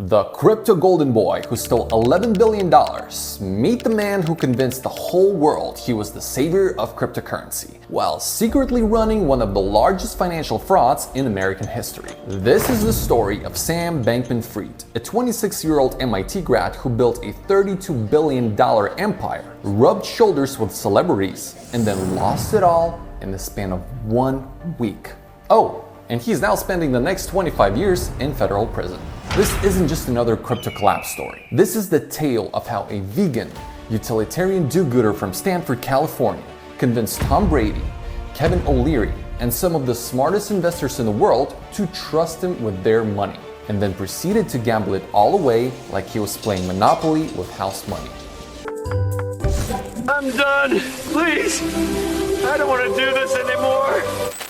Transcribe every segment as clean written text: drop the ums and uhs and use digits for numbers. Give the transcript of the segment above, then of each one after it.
The crypto golden boy who stole $11 billion. Meet the man who convinced the whole world he was the savior of cryptocurrency, while secretly running one of the largest financial frauds in American history. This is the story of Sam Bankman-Fried, a 26-year-old MIT grad who built a $32 billion empire, rubbed shoulders with celebrities, and then lost it all in the span of 1 week. Oh, and he's now spending the next 25 years in federal prison. This isn't just another crypto collapse story. This is the tale of how a vegan, utilitarian do-gooder from Stanford, California, convinced Tom Brady, Kevin O'Leary, and some of the smartest investors in the world to trust him with their money, and then proceeded to gamble it all away like he was playing Monopoly with house money. I'm done. Please. I don't want to do this anymore.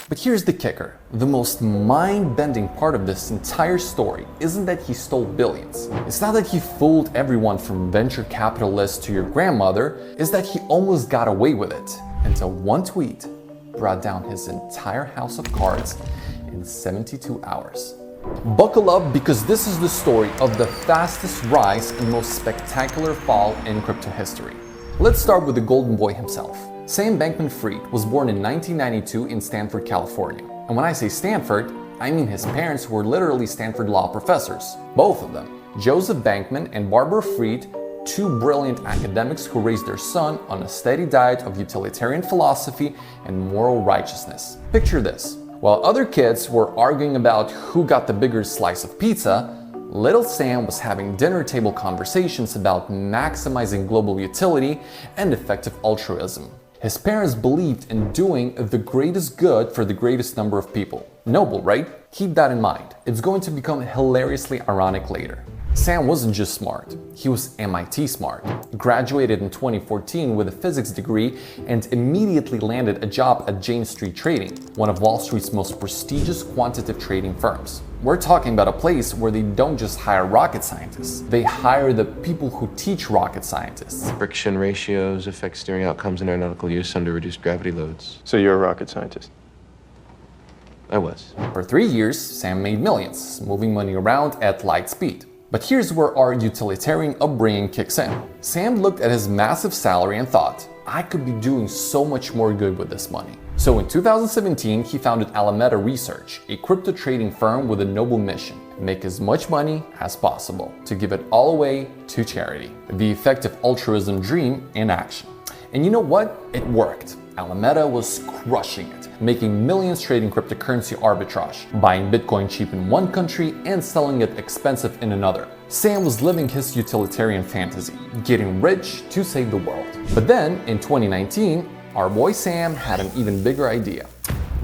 But here's the kicker. The most mind-bending part of this entire story isn't that he stole billions. It's not that he fooled everyone from venture capitalists to your grandmother. It's that he almost got away with it until one tweet brought down his entire house of cards in 72 hours. Buckle up, because this is the story of the fastest rise and most spectacular fall in crypto history. Let's start with the golden boy himself. Sam Bankman-Fried was born in 1992 in Stanford, California. And when I say Stanford, I mean his parents were literally Stanford law professors. Both of them, Joseph Bankman and Barbara Fried, two brilliant academics who raised their son on a steady diet of utilitarian philosophy and moral righteousness. Picture this. While other kids were arguing about who got the bigger slice of pizza, little Sam was having dinner table conversations about maximizing global utility and effective altruism. His parents believed in doing the greatest good for the greatest number of people. Noble, right? Keep that in mind. It's going to become hilariously ironic later. Sam wasn't just smart, he was MIT smart. Graduated in 2014 with a physics degree and immediately landed a job at Jane Street Trading, one of Wall Street's most prestigious quantitative trading firms. We're talking about a place where they don't just hire rocket scientists, they hire the people who teach rocket scientists. Friction ratios affect steering outcomes in aeronautical use under reduced gravity loads. So you're a rocket scientist? I was. For 3 years, Sam made millions, moving money around at light speed. But here's where our utilitarian upbringing kicks in. Sam looked at his massive salary and thought, I could be doing so much more good with this money. So in 2017, he founded Alameda Research, a crypto trading firm with a noble mission: make as much money as possible, to give it all away to charity. The effective altruism dream in action. And you know what? It worked. Alameda was crushing it, making millions trading cryptocurrency arbitrage, buying Bitcoin cheap in one country and selling it expensive in another. Sam was living his utilitarian fantasy, getting rich to save the world. But then, in 2019, our boy Sam had an even bigger idea.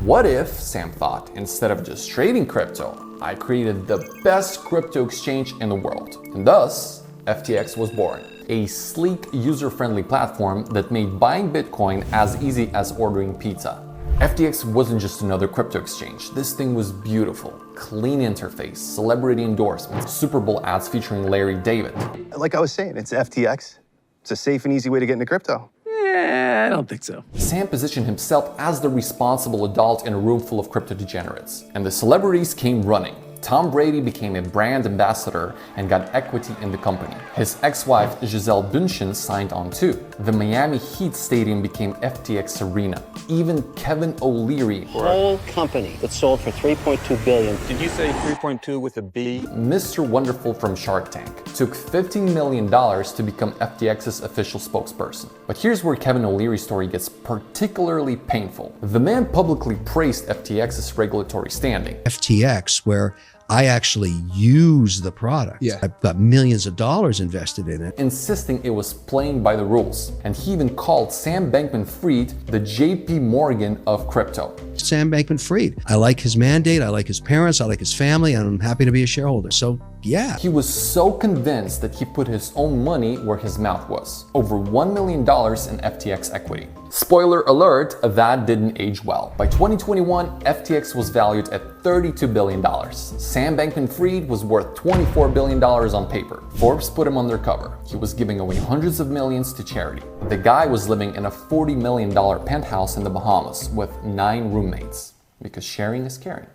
What if, Sam thought, instead of just trading crypto, I created the best crypto exchange in the world? And thus, FTX was born. A sleek, user-friendly platform that made buying Bitcoin as easy as ordering pizza. FTX wasn't just another crypto exchange. This thing was beautiful. Clean interface, celebrity endorsements, Super Bowl ads featuring Larry David. Like I was saying, it's FTX. It's a safe and easy way to get into crypto. I don't think so. Sam positioned himself as the responsible adult in a room full of crypto degenerates. And the celebrities came running. Tom Brady became a brand ambassador and got equity in the company. His ex-wife Gisele Bündchen signed on too. The Miami Heat Stadium became FTX Arena. Even Kevin O'Leary, whole company that sold for $3.2 billion. Did you say 3.2 with a B? Mr. Wonderful from Shark Tank, took $15 million to become FTX's official spokesperson. But here's where Kevin O'Leary's story gets particularly painful. The man publicly praised FTX's regulatory standing. FTX, where I actually use the product. Yeah. I've got millions of dollars invested in it. Insisting it was playing by the rules. And he even called Sam Bankman-Fried the JP Morgan of crypto. Sam Bankman-Fried. I like his mandate, I like his parents, I like his family, and I'm happy to be a shareholder. So yeah. He was so convinced that he put his own money where his mouth was. Over $1 million in FTX equity. Spoiler alert, that didn't age well. By 2021, FTX was valued at $32 billion. Sam Bankman-Fried was worth $24 billion on paper. Forbes put him on their cover. He was giving away hundreds of millions to charity. The guy was living in a $40 million penthouse in the Bahamas with 9 roommates. Because sharing is caring.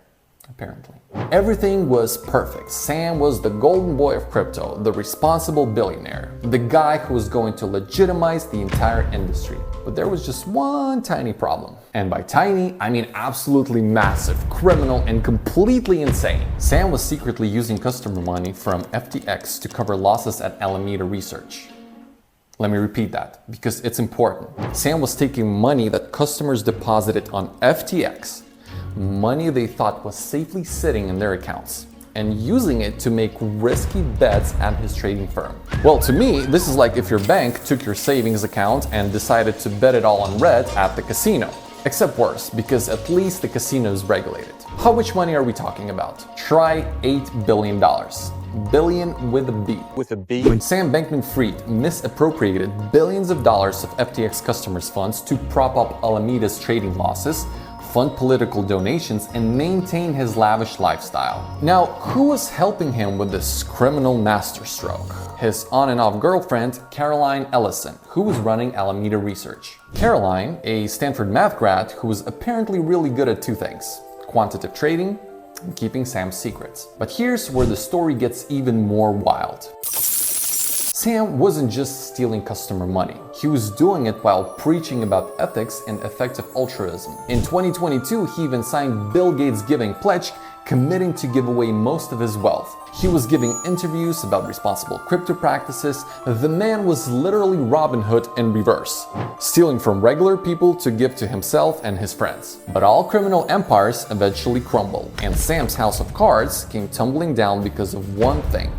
apparently. Everything was perfect. Sam was the golden boy of crypto, the responsible billionaire, the guy who was going to legitimize the entire industry. But there was just one tiny problem. And by tiny, I mean absolutely massive, criminal, and completely insane. Sam was secretly using customer money from FTX to cover losses at Alameda Research. Let me repeat that, because it's important. Sam was taking money that customers deposited on FTX, money they thought was safely sitting in their accounts, and using it to make risky bets at his trading firm. Well, to me, this is like if your bank took your savings account and decided to bet it all on red at the casino. Except worse, because at least the casino is regulated. How much money are we talking about? Try $8 billion. Billion with a B. With a B. When Sam Bankman-Fried misappropriated billions of dollars of FTX customers' funds to prop up Alameda's trading losses, fund political donations, and maintain his lavish lifestyle. Now, who was helping him with this criminal masterstroke? His on and off girlfriend, Caroline Ellison, who was running Alameda Research. Caroline, a Stanford math grad who was apparently really good at two things: quantitative trading and keeping Sam's secrets. But here's where the story gets even more wild. Sam wasn't just stealing customer money. He was doing it while preaching about ethics and effective altruism. In 2022, he even signed Bill Gates' giving pledge, committing to give away most of his wealth. He was giving interviews about responsible crypto practices. The man was literally Robin Hood in reverse, stealing from regular people to give to himself and his friends. But all criminal empires eventually crumble, and Sam's house of cards came tumbling down because of one thing: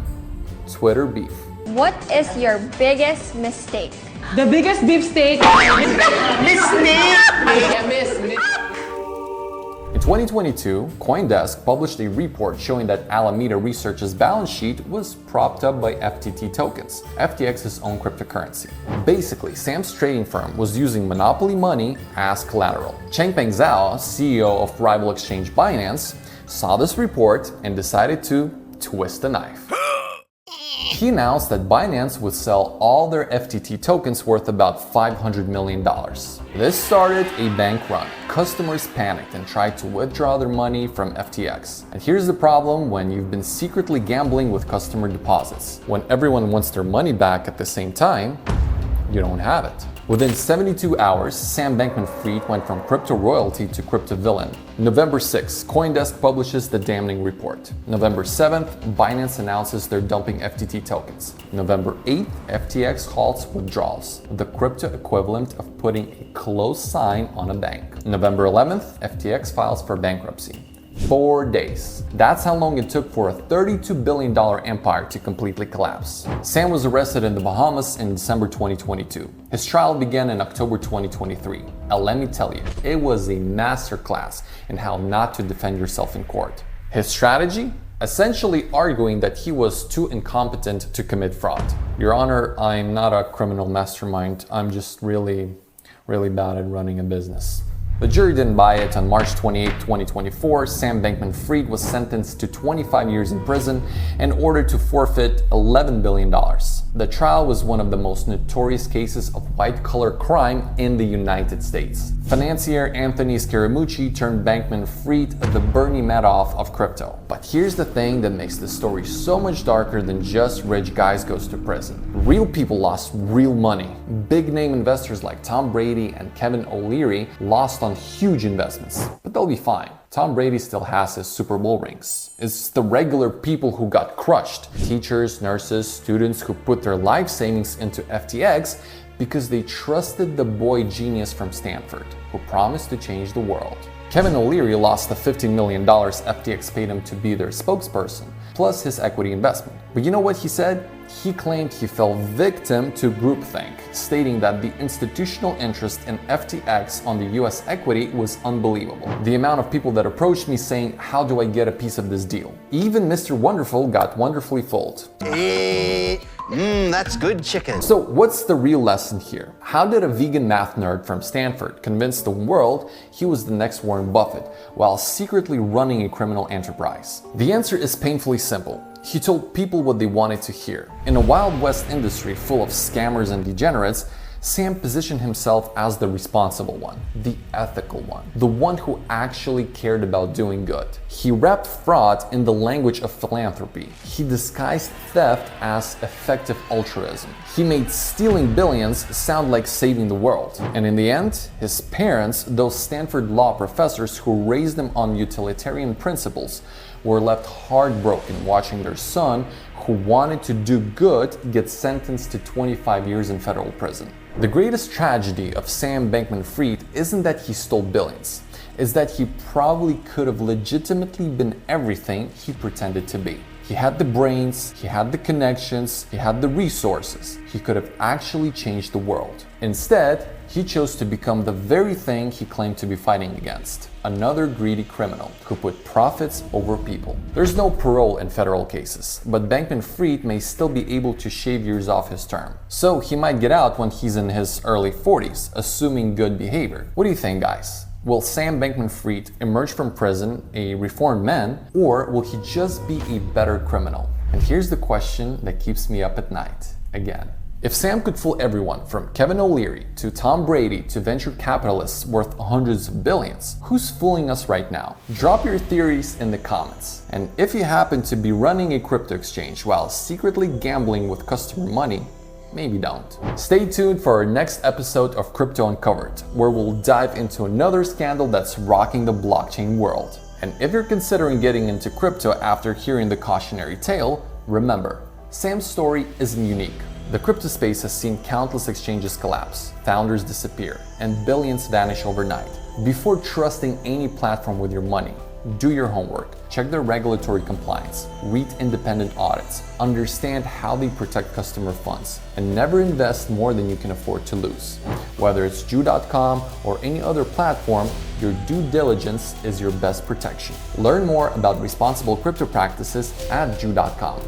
Twitter beef. What is your biggest mistake? The biggest beefsteak. In 2022, CoinDesk published a report showing that Alameda Research's balance sheet was propped up by FTT tokens, FTX's own cryptocurrency. Basically, Sam's trading firm was using monopoly money as collateral. Changpeng Zhao, CEO of rival exchange Binance, saw this report and decided to twist the knife. He announced that Binance would sell all their FTT tokens worth about $500 million. This started a bank run. Customers panicked and tried to withdraw their money from FTX. And here's the problem when you've been secretly gambling with customer deposits. When everyone wants their money back at the same time, you don't have it. Within 72 hours, Sam Bankman-Fried went from crypto royalty to crypto villain. November 6th, CoinDesk publishes the damning report. November 7th, Binance announces they're dumping FTT tokens. November 8th, FTX halts withdrawals, the crypto equivalent of putting a close sign on a bank. November 11th, FTX files for bankruptcy. 4 days. That's how long it took for a $32 billion empire to completely collapse. Sam was arrested in the Bahamas in December 2022. His trial began in October 2023. And let me tell you, it was a masterclass in how not to defend yourself in court. His strategy? Essentially arguing that he was too incompetent to commit fraud. Your Honor, I'm not a criminal mastermind. I'm just really bad at running a business. The jury didn't buy it. On March 28, 2024, Sam Bankman-Fried was sentenced to 25 years in prison and ordered to forfeit $11 billion. The trial was one of the most notorious cases of white-collar crime in the United States. Financier Anthony Scaramucci turned Bankman-Fried the Bernie Madoff of crypto. But here's the thing that makes the story so much darker than just rich guys goes to prison. Real people lost real money. Big-name investors like Tom Brady and Kevin O'Leary lost on huge investments, but they'll be fine. Tom Brady still has his Super Bowl rings. It's the regular people who got crushed. Teachers, nurses, students who put their life savings into FTX because they trusted the boy genius from Stanford who promised to change the world. Kevin O'Leary lost the $15 million FTX paid him to be their spokesperson, plus his equity investment. But you know what he said? He claimed he fell victim to groupthink, stating that the institutional interest in FTX on the US equity was unbelievable. The amount of people that approached me saying, "How do I get a piece of this deal?" Even Mr. Wonderful got wonderfully fooled. That's good chicken. So what's the real lesson here? How did a vegan math nerd from Stanford convince the world he was the next Warren Buffett while secretly running a criminal enterprise? The answer is painfully simple. He told people what they wanted to hear. In a Wild West industry full of scammers and degenerates, Sam positioned himself as the responsible one, the ethical one, the one who actually cared about doing good. He wrapped fraud in the language of philanthropy. He disguised theft as effective altruism. He made stealing billions sound like saving the world. And in the end, his parents, those Stanford law professors who raised him on utilitarian principles, were left heartbroken watching their son, who wanted to do good, get sentenced to 25 years in federal prison. The greatest tragedy of Sam Bankman-Fried isn't that he stole billions, it's that he probably could have legitimately been everything he pretended to be. He had the brains, he had the connections, he had the resources. He could have actually changed the world. Instead, he chose to become the very thing he claimed to be fighting against, another greedy criminal who put profits over people. There's no parole in federal cases, but Bankman-Fried may still be able to shave years off his term. So he might get out when he's in his early 40s, assuming good behavior. What do you think, guys? Will Sam Bankman-Fried emerge from prison a reformed man, or will he just be a better criminal? And here's the question that keeps me up at night, again. If Sam could fool everyone from Kevin O'Leary to Tom Brady to venture capitalists worth hundreds of billions, who's fooling us right now? Drop your theories in the comments. And if you happen to be running a crypto exchange while secretly gambling with customer money, maybe don't. Stay tuned for our next episode of Crypto Uncovered, where we'll dive into another scandal that's rocking the blockchain world. And if you're considering getting into crypto after hearing the cautionary tale, remember, Sam's story isn't unique. The crypto space has seen countless exchanges collapse, founders disappear, and billions vanish overnight. Before trusting any platform with your money, do your homework, check their regulatory compliance, read independent audits, understand how they protect customer funds, and never invest more than you can afford to lose. Whether it's Jew.com or any other platform, your due diligence is your best protection. Learn more about responsible crypto practices at Jew.com.